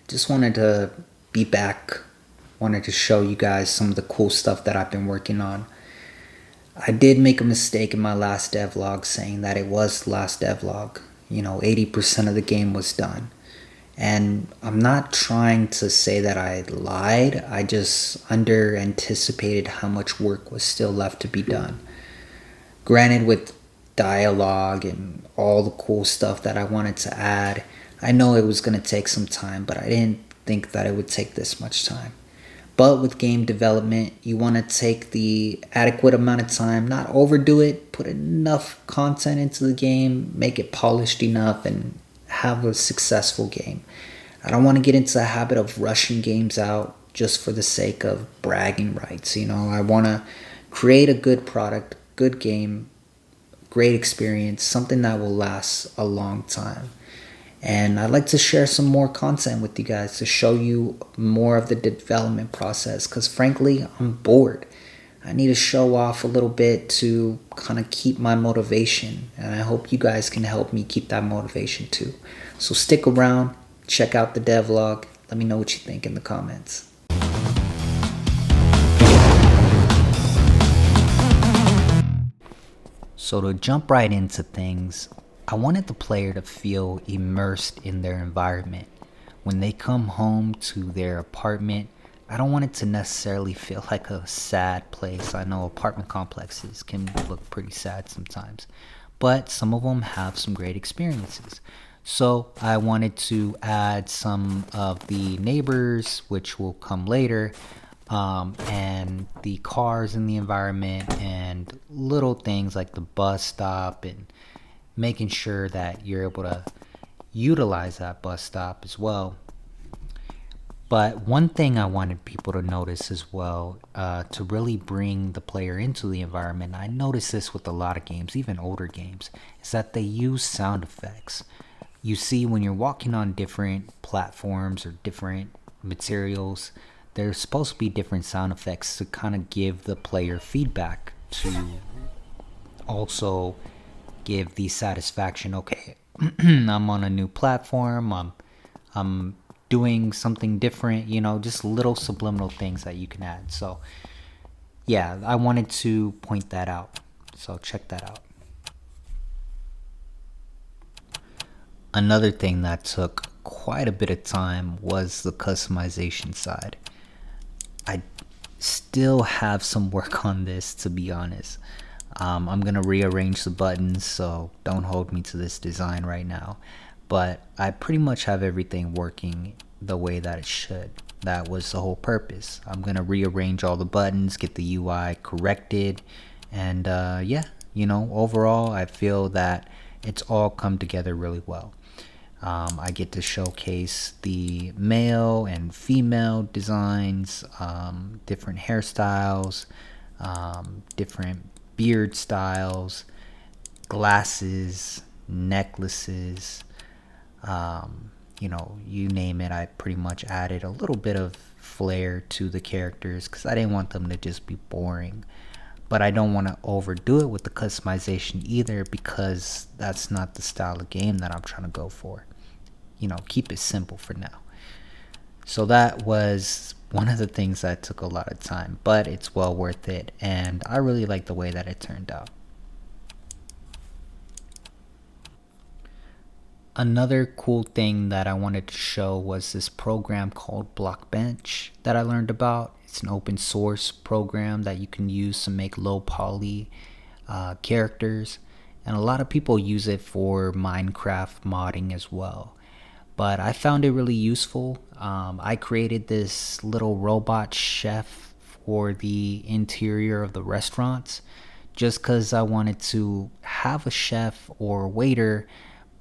Just wanted to be back. Wanted to show you guys some of the cool stuff that I've been working on. I did make a mistake in my last devlog saying that it was the last devlog. 80% of the game was done. And I'm not trying to say that I lied. I just under anticipated how much work was still left to be done. Granted, with dialogue and all the cool stuff that I wanted to add, I know it was going to take some time, but I didn't think that it would take this much time. But with game development, you want to take the adequate amount of time, not overdo it, put enough content into the game, make it polished enough, and have a successful game. I don't want to get into the habit of rushing games out just for the sake of bragging rights. I want to create a good product, good game, great experience, something that will last a long time. And I'd like to share some more content with you guys to show you more of the development process, because frankly, I'm bored. I need to show off a little bit to kind of keep my motivation, and I hope you guys can help me keep that motivation too. So stick around, check out the devlog, let me know what you think in the comments. So to jump right into things, I wanted the player to feel immersed in their environment. When they come home to their apartment, I don't want it to necessarily feel like a sad place. I know apartment complexes can look pretty sad sometimes, but some of them have some great experiences. So I wanted to add some of the neighbors, which will come later, and the cars in the environment, and little things like the bus stop, and making sure that you're able to utilize that bus stop as well. But one thing I wanted people to notice as well, to really bring the player into the environment, I noticed this with a lot of games, even older games, is that they use sound effects. You see, when you're walking on different platforms or different materials, there's supposed to be different sound effects to kind of give the player feedback, to also give the satisfaction. Okay, I'm on a new platform, I'm doing something different, just little subliminal things that you can add. So yeah, I wanted to point that out, so check that out. Another thing that took quite a bit of time was the customization side. I still have some work on this, to be honest. I'm gonna rearrange the buttons, so don't hold me to this design right now, but I pretty much have everything working the way that it should. That was the whole purpose. I'm gonna rearrange all the buttons, get the UI corrected, and yeah, overall I feel that it's all come together really well. I get to showcase the male and female designs, different hairstyles, different beard styles, glasses, necklaces, you name it. I pretty much added a little bit of flair to the characters because I didn't want them to just be boring. But I don't want to overdo it with the customization either, because that's not the style of game that I'm trying to go for. Keep it simple for now. So that was one of the things that took a lot of time, but it's well worth it, and I really like the way that it turned out. Another cool thing that I wanted to show was this program called Blockbench that I learned about. It's an open source program that you can use to make low poly characters, and a lot of people use it for Minecraft modding as well. But I found it really useful. I created this little robot chef for the interior of the restaurants, just because I wanted to have a chef or waiter,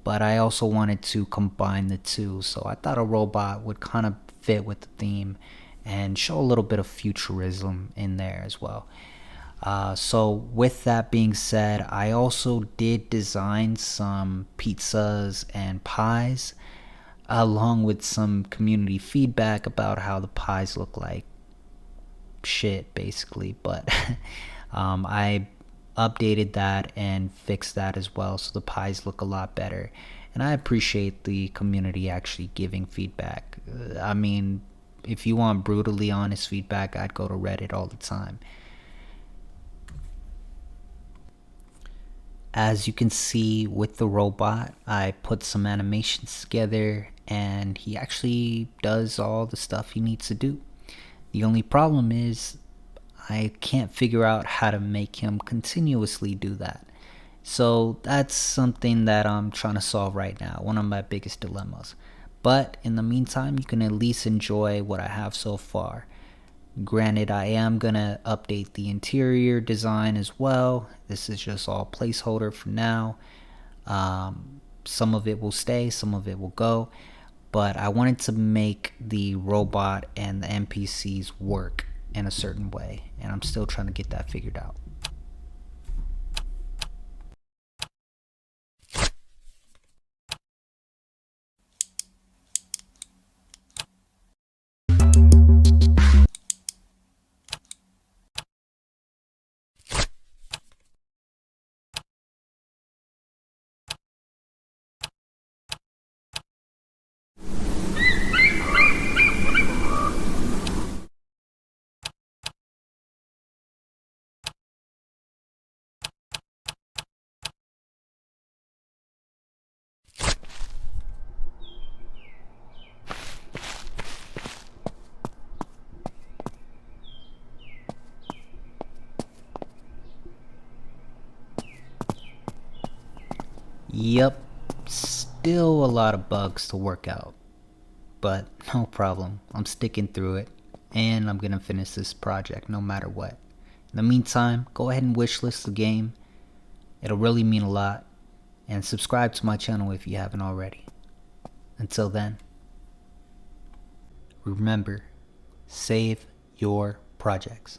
but I also wanted to combine the two. So I thought a robot would kind of fit with the theme and show a little bit of futurism in there as well. So with that being said, I also did design some pizzas and pies, along with some community feedback about how the pies look like shit, basically. But I updated that and fixed that as well, so the pies look a lot better. And I appreciate the community actually giving feedback. I mean, if you want brutally honest feedback, I'd go to Reddit all the time. As you can see with the robot, I put some animations together and he actually does all the stuff he needs to do. The only problem is I can't figure out how to make him continuously do that. So that's something that I'm trying to solve right now, one of my biggest dilemmas. But in the meantime, you can at least enjoy what I have so far. Granted, I am gonna update the interior design as well. This is just all placeholder for now. Some of it will stay, some of it will go. But I wanted to make the robot and the NPCs work in a certain way, and I'm still trying to get that figured out. Yep, still a lot of bugs to work out, but no problem. I'm sticking through it, and I'm gonna finish this project no matter what. In the meantime, go ahead and wishlist the game. It'll really mean a lot, and subscribe to my channel if you haven't already. Until then, remember, save your projects.